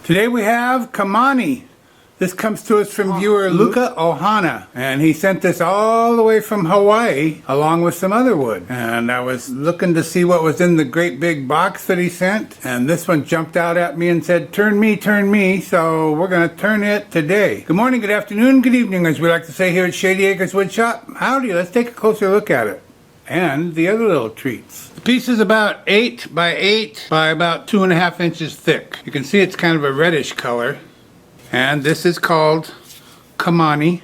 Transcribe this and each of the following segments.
Today we have Kamani. This comes to us from viewer Luka Ohana, and he sent this all the way from Hawaii along with some other wood. And I was looking to see what was in the great big box that he sent, and this one jumped out at me and said, turn me, so we're going to turn it today. Good morning, good afternoon, good evening, as we like to say here at Shady Acres Woodshop. Howdy, let's take a closer look at it. And the other little treats. The piece is about 8 by 8 by about 2.5 inches thick. You can see it's kind of a reddish color. And this is called Kamani.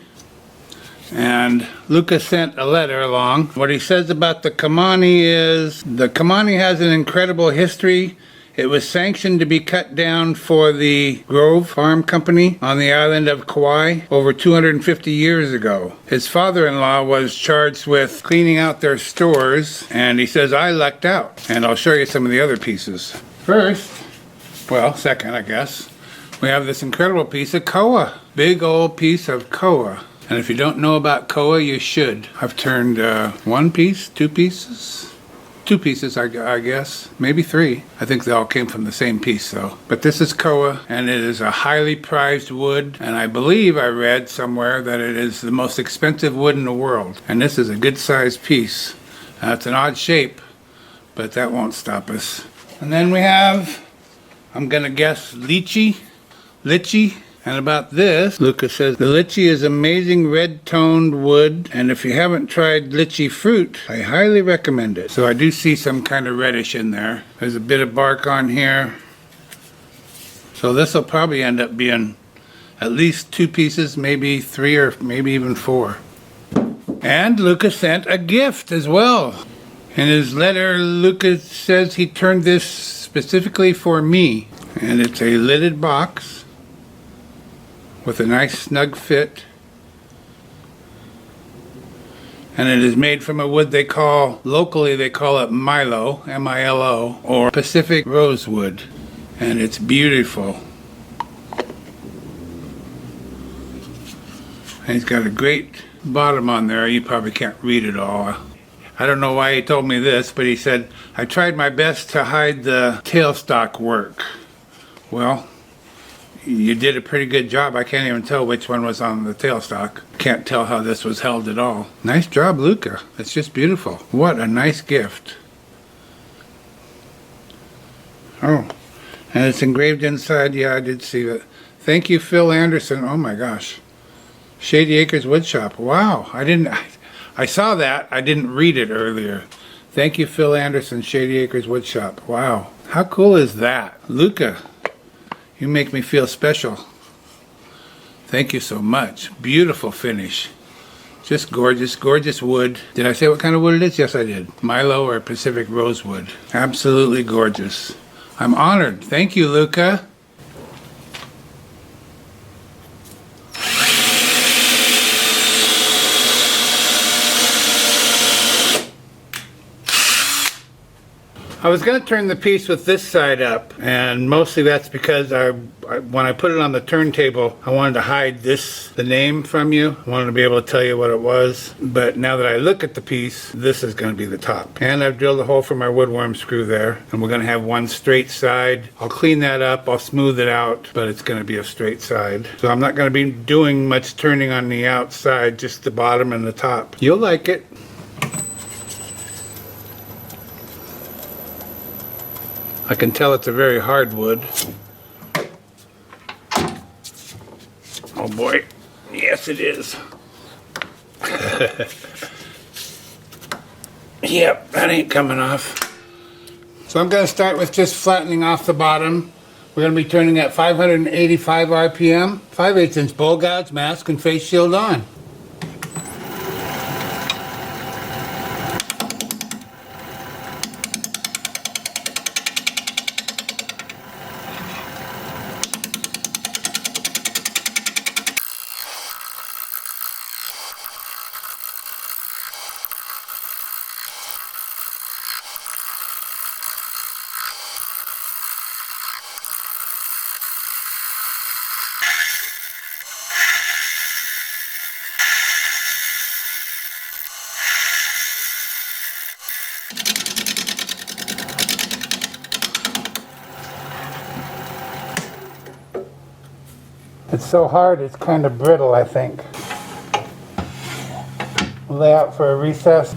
And Luka sent a letter along. What he says about the Kamani is, the Kamani has an incredible history. It was sanctioned to be cut down for the Grove Farm Company on the island of Kauai over 250 years ago. His father-in-law was charged with cleaning out their stores, and he says, I lucked out. And I'll show you some of the other pieces. Second, I guess, we have this incredible piece of koa. Big old piece of koa. And if you don't know about koa, you should. I've turned one piece, two pieces, I guess, maybe 3. I think they all came from the same piece though. But this is koa, and it is a highly prized wood, and I believe I read somewhere that it is the most expensive wood in the world. And this is a good sized piece. Now, it's an odd shape, but that won't stop us. And then we have, I'm gonna guess, lychee. And about this, Luka says, the lychee is amazing red-toned wood, and if you haven't tried lychee fruit, I highly recommend it. So I do see some kind of reddish in there. There's a bit of bark on here. So this will probably end up being at least 2 pieces, maybe 3 or maybe even 4. And Luka sent a gift as well. In his letter, Luka says he turned this specifically for me. And it's a lidded box with a nice snug fit, and it is made from a wood locally they call it Milo, M-I-L-O, or Pacific rosewood, and it's beautiful. And he's got a great bottom on there. You probably can't read it all. I don't know why he told me this, but he said, I tried my best to hide the tailstock work. Well, you did a pretty good job. I can't even tell which one was on the tailstock. Can't tell how this was held at all. Nice job, Luka. It's just beautiful. What a nice gift. Oh, and it's engraved inside. Yeah, I did see that. Thank you, Phil Anderson. Oh my gosh. Shady Acres Woodshop. Wow. I saw that. I didn't read it earlier. Thank you, Phil Anderson, Shady Acres Woodshop. Wow. How cool is that? Luka, you make me feel special. Thank you so much. Beautiful finish. Just gorgeous, gorgeous wood. Did I say what kind of wood it is? Yes, I did. Milo or Pacific rosewood. Absolutely gorgeous. I'm honored. Thank you, Luka. I was going to turn the piece with this side up, and mostly that's because when I put it on the turntable, I wanted to hide the name from you. I wanted to be able to tell you what it was, but now that I look at the piece, this is going to be the top. And I've drilled a hole for my woodworm screw there, and we're going to have one straight side. I'll clean that up, I'll smooth it out, but it's going to be a straight side. So I'm not going to be doing much turning on the outside, just the bottom and the top. You'll like it. I can tell it's a very hard wood. Oh boy, yes it is. Yep, that ain't coming off. So I'm going to start with just flattening off the bottom. We're going to be turning at 585 RPM, 5/8 inch bowl guards, mask, and face shield on. It's so hard, it's kind of brittle, I think. Lay out for a recess.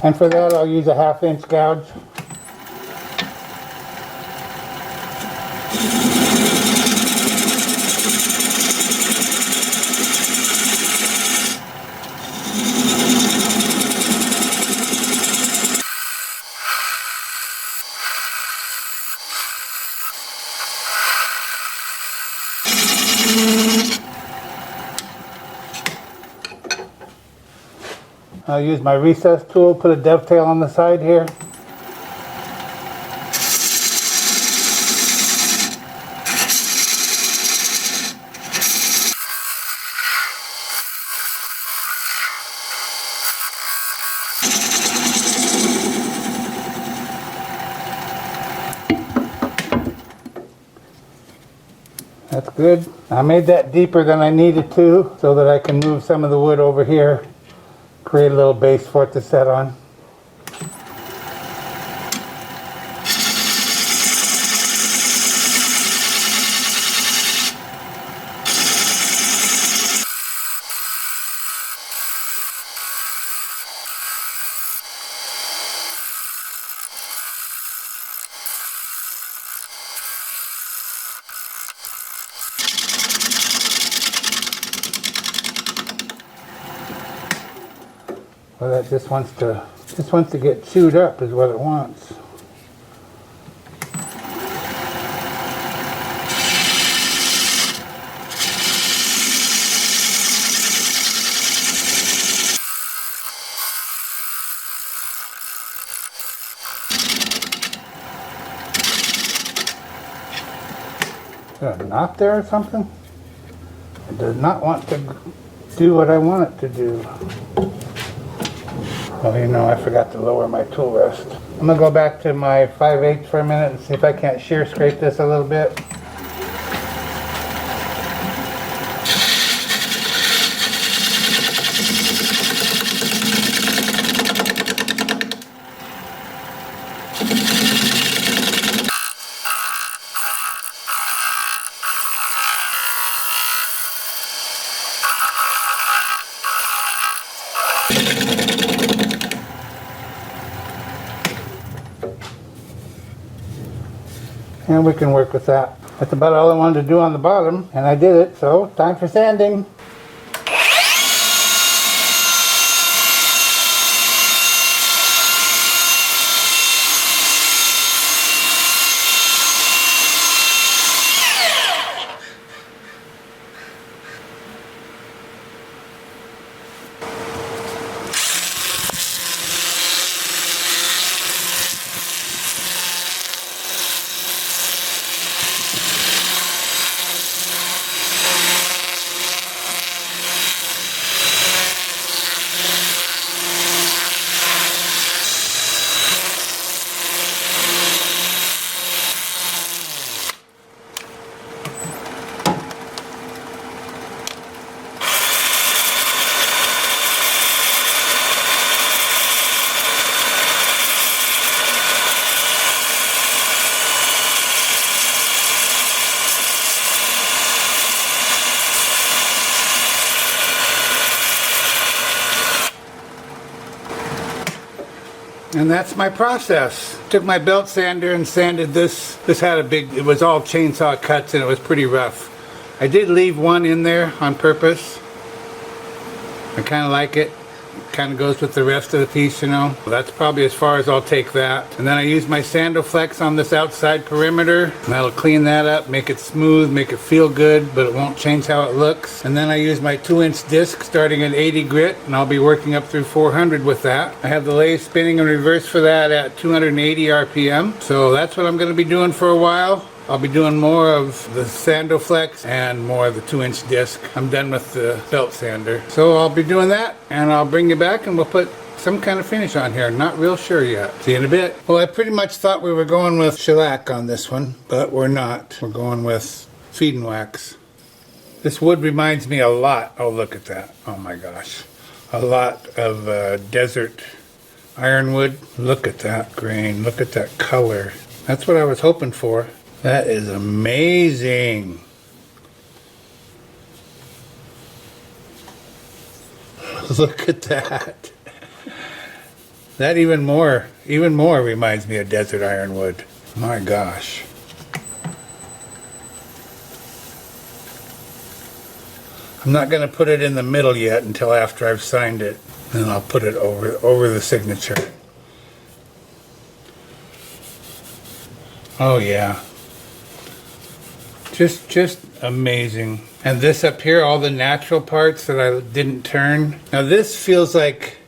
And for that, I'll use a 1/2 inch gouge. I'll use my recess tool, put a dovetail on the side here. That's good. I made that deeper than I needed to so that I can move some of the wood over here. Create a little base for it to set on. Well, that just wants to get chewed up is what it wants. Is there a knot there or something? It does not want to do what I want it to do. Oh, you know, I forgot to lower my tool rest. I'm going to go back to my 5/8 for a minute and see if I can't shear scrape this a little bit. And we can work with that. That's about all I wanted to do on the bottom, and I did it, so time for sanding. And that's my process. Took my belt sander and sanded this. This had it was all chainsaw cuts and it was pretty rough. I did leave one in there on purpose. I kind of like it. Kind of goes with the rest of the piece, you know. That's probably as far as I'll take that. And then I use my Sandoflex on this outside perimeter. And that'll clean that up, make it smooth, make it feel good, but it won't change how it looks. And then I use my 2-inch disc starting at 80 grit, and I'll be working up through 400 with that. I have the lathe spinning in reverse for that at 280 RPM. So that's what I'm going to be doing for a while. I'll be doing more of the Sandoflex and more of the 2-inch disc. I'm done with the belt sander. So I'll be doing that, and I'll bring you back and we'll put some kind of finish on here. Not real sure yet. See you in a bit. Well, I pretty much thought we were going with shellac on this one, but we're not. We're going with feed and wax. This wood reminds me a lot. Oh, look at that. Oh my gosh. A lot of desert Ironwood. Look at that grain. Look at that color. That's what I was hoping for. That is amazing. Look at that. That even more reminds me of desert ironwood. My gosh. I'm not going to put it in the middle yet until after I've signed it. And I'll put it over the signature. Oh yeah. Just amazing. And this up here, all the natural parts that I didn't turn. Now this feels like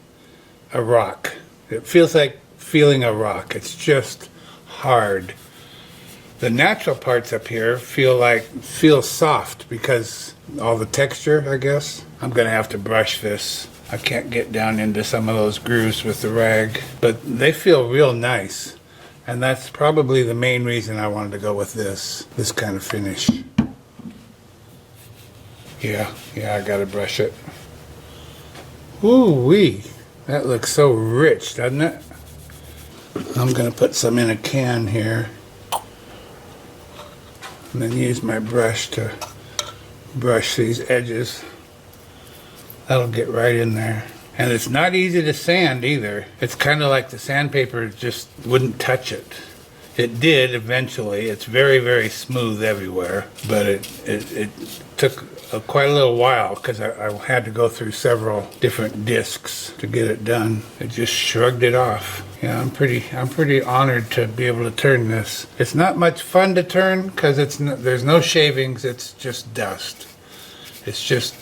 a rock. It feels like feeling a rock. It's just hard. The natural parts up here feel soft because all the texture, I guess. I'm gonna have to brush this. I can't get down into some of those grooves with the rag, but they feel real nice. And that's probably the main reason I wanted to go with this kind of finish. Yeah, I gotta brush it. Ooh-wee, that looks so rich, doesn't it? I'm gonna put some in a can here. And then use my brush to brush these edges. That'll get right in there. And it's not easy to sand either. It's kind of like the sandpaper just wouldn't touch it. It did eventually. It's very, very smooth everywhere. But it took quite a little while because I had to go through several different discs to get it done. It just shrugged it off. Yeah, I'm pretty honored to be able to turn this. It's not much fun to turn because there's no shavings. It's just dust. It's just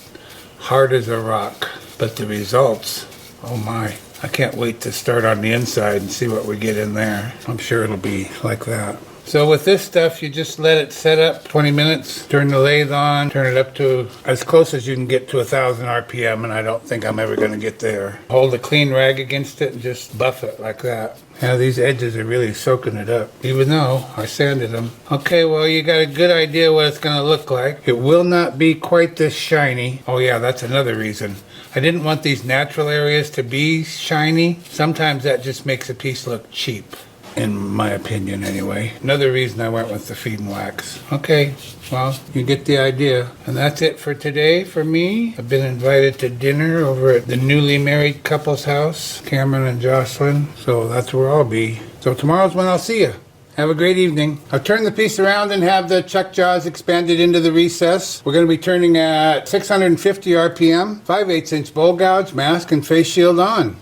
hard as a rock. But the results, oh my. I can't wait to start on the inside and see what we get in there. I'm sure it'll be like that. So with this stuff, you just let it set up 20 minutes, turn the lathe on, turn it up to as close as you can get to 1,000 RPM, and I don't think I'm ever going to get there. Hold a clean rag against it and just buff it like that. Yeah, these edges are really soaking it up, even though I sanded them. Okay, well, you got a good idea what it's going to look like. It will not be quite this shiny. Oh yeah, that's another reason. I didn't want these natural areas to be shiny. Sometimes that just makes a piece look cheap. In my opinion, anyway. Another reason I went with the feed and wax. Okay, well, you get the idea. And that's it for today for me. I've been invited to dinner over at the newly married couple's house, Cameron and Jocelyn. So that's where I'll be. So tomorrow's when I'll see you. Have a great evening. I'll turn the piece around and have the chuck jaws expanded into the recess. We're going to be turning at 650 RPM, 5/8 inch bowl gouge, mask, and face shield on.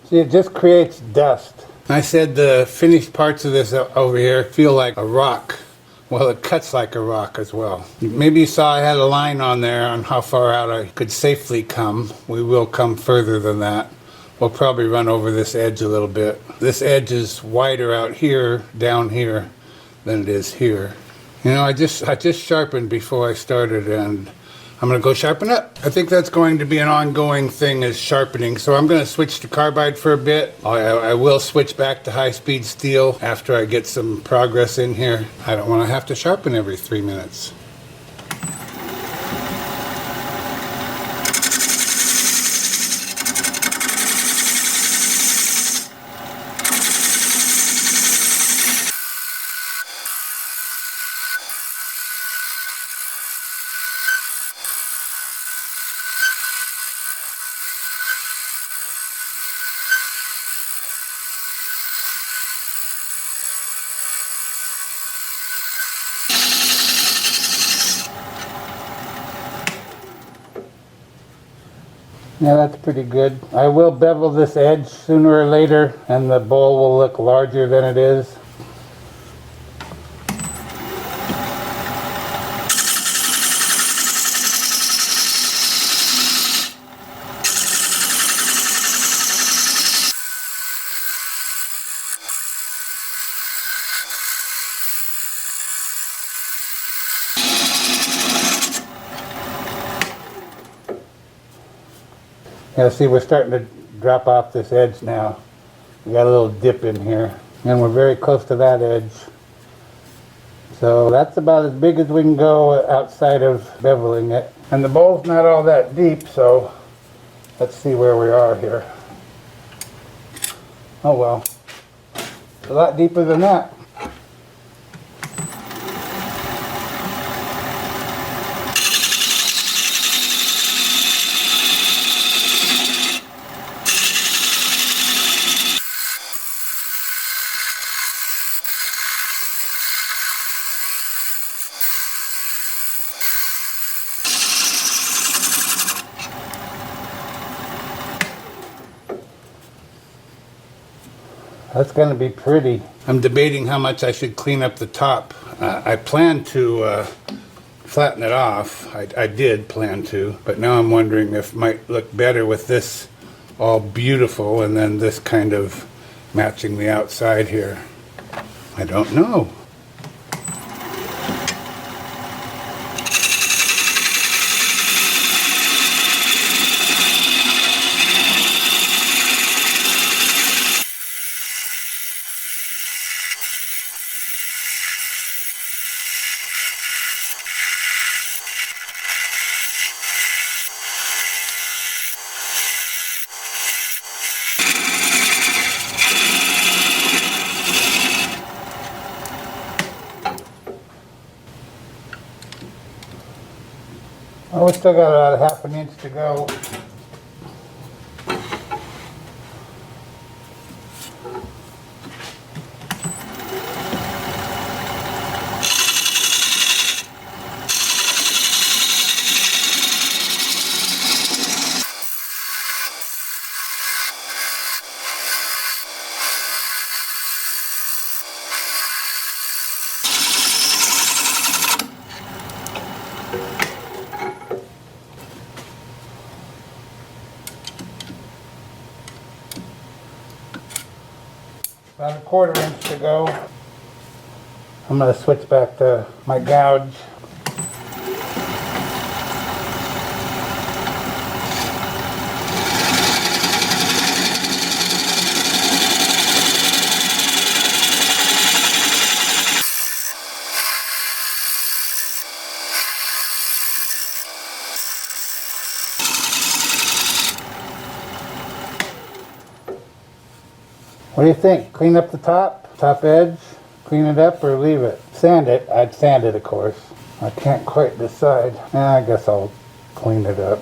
See, it just creates dust. I said the finished parts of this over here feel like a rock. Well, it cuts like a rock as well. Maybe you saw I had a line on there on how far out I could safely come. We will come further than that. We'll probably run over this edge a little bit. This edge is wider out here, down here, than it is here. You know, I just sharpened before I started, and I'm going to go sharpen up. I think that's going to be an ongoing thing, is sharpening. So I'm going to switch to carbide for a bit. I will switch back to high-speed steel after I get some progress in here. I don't want to have to sharpen every 3 minutes. Yeah, that's pretty good. I will bevel this edge sooner or later, and the bowl will look larger than it is. Yeah, see, we're starting to drop off this edge now. We got a little dip in here, and we're very close to that edge. So that's about as big as we can go outside of beveling it. And the bowl's not all that deep, so let's see where we are here. Oh well, it's a lot deeper than that. That's going to be pretty. I'm debating how much I should clean up the top. I plan to flatten it off. I did plan to, but now I'm wondering if it might look better with this all beautiful and then this kind of matching the outside here. I don't know. Oh, we still got about half an inch to go. About a quarter inch to go. I'm going to switch back to my gouge. What do you think? Clean up the top edge, clean it up, or leave it? Sand it. I'd sand it, of course. I can't quite decide. I guess I'll clean it up.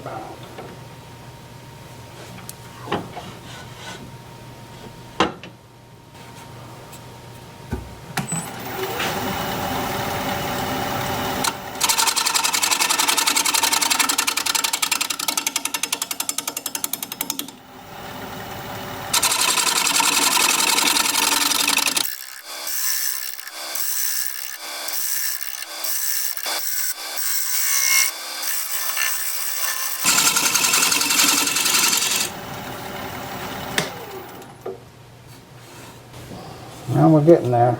Well, we're getting there.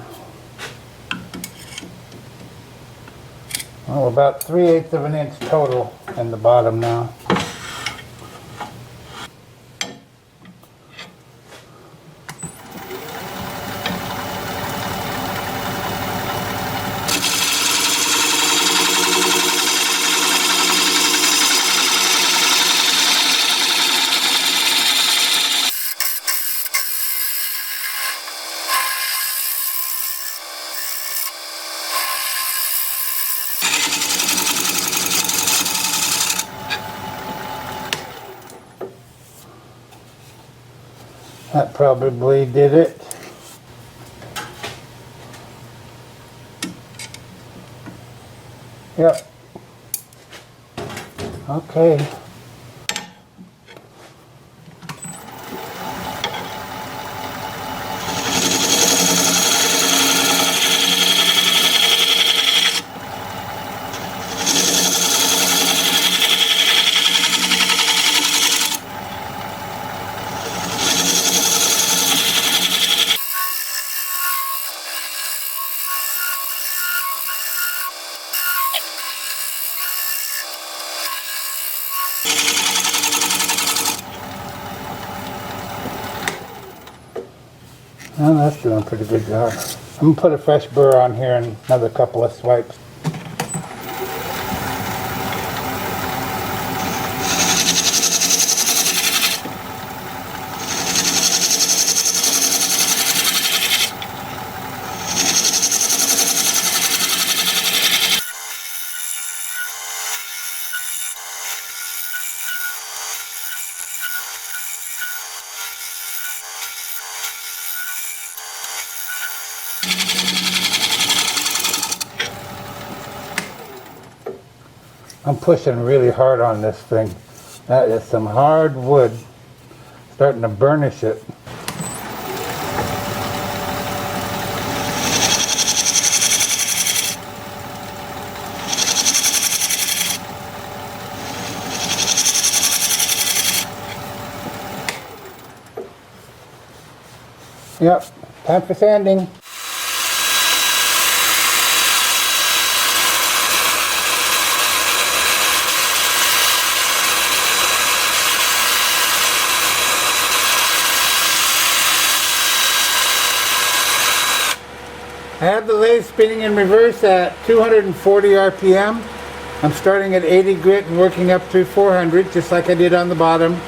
Well, we're about 3/8 of an inch total in the bottom now. That probably did it. Yep. Okay. Well, that's doing a pretty good job. I'm going to put a fresh burr on here and another couple of swipes. I'm pushing really hard on this thing. That is some hard wood. Starting to burnish it. Yep, time for sanding. I have the lathe spinning in reverse at 240 RPM. I'm starting at 80 grit and working up through 400 just like I did on the bottom.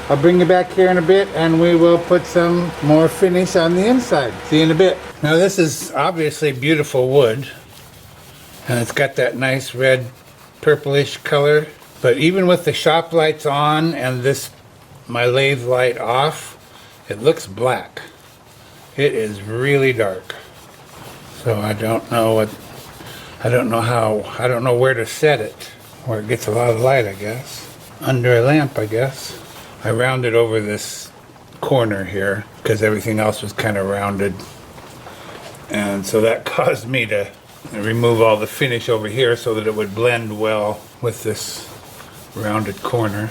I'll bring you back here in a bit and we will put some more finish on the inside. See you in a bit. Now this is obviously beautiful wood and it's got that nice red purplish color, but even with the shop lights on and this my lathe light off, it looks black. It is really dark. So I don't know where to set it, where it gets a lot of light, I guess. Under a lamp, I guess. I rounded over this corner here because everything else was kind of rounded. And so that caused me to remove all the finish over here so that it would blend well with this rounded corner.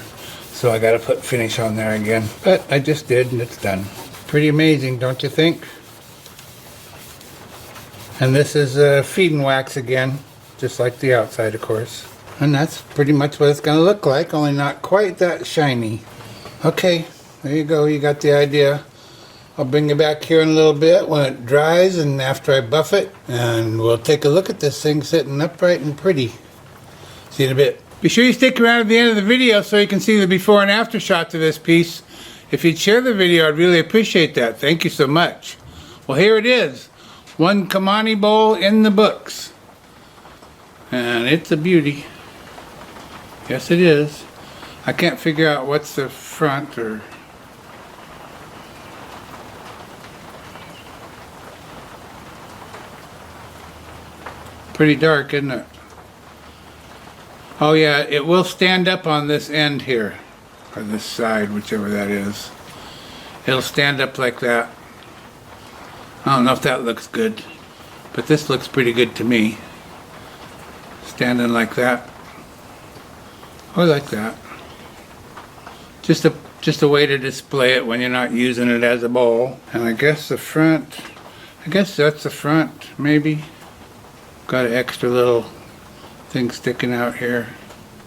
So I got to put finish on there again. But I just did and it's done. Pretty amazing, don't you think? And this is feed and wax again, just like the outside, of course. And that's pretty much what it's going to look like, only not quite that shiny. Okay, there you go, you got the idea. I'll bring you back here in a little bit when it dries and after I buff it, and we'll take a look at this thing sitting upright and pretty. See you in a bit. Be sure you stick around at the end of the video so you can see the before and after shots of this piece. If you'd share the video, I'd really appreciate that. Thank you so much. Well, here it is. One Kamani bowl in the books. And it's a beauty. Yes, it is. I can't figure out what's the front or... Pretty dark, isn't it? Oh yeah, it will stand up on this end here. Or this side, whichever that is. It'll stand up like that. I don't know if that looks good, but this looks pretty good to me. Standing like that. Or like that. Just a way to display it when you're not using it as a bowl. And I guess the front, I guess that's the front, maybe. Got an extra little thing sticking out here.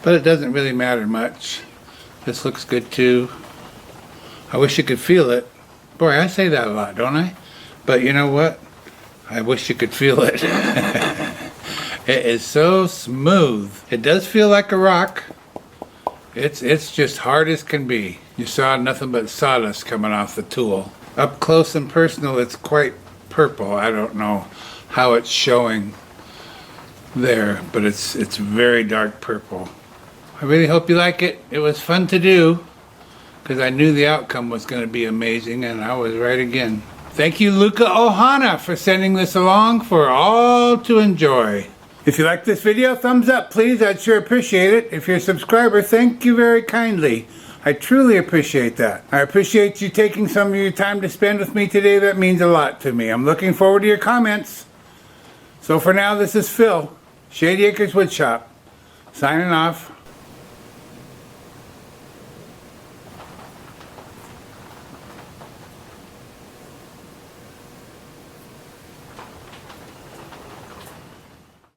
But it doesn't really matter much. This looks good too. I wish you could feel it. Boy, I say that a lot, don't I? But you know what? I wish you could feel it. It is so smooth. It does feel like a rock. It's just hard as can be. You saw nothing but sawdust coming off the tool. Up close and personal, it's quite purple. I don't know how it's showing there, but it's very dark purple. I really hope you like it. It was fun to do because I knew the outcome was going to be amazing, and I was right again. Thank you, Luka Ohana, for sending this along for all to enjoy. If you like this video, thumbs up, please. I'd sure appreciate it. If you're a subscriber, thank you very kindly. I truly appreciate that. I appreciate you taking some of your time to spend with me today. That means a lot to me. I'm looking forward to your comments. So for now, this is Phil, Shady Acres Woodshop, signing off.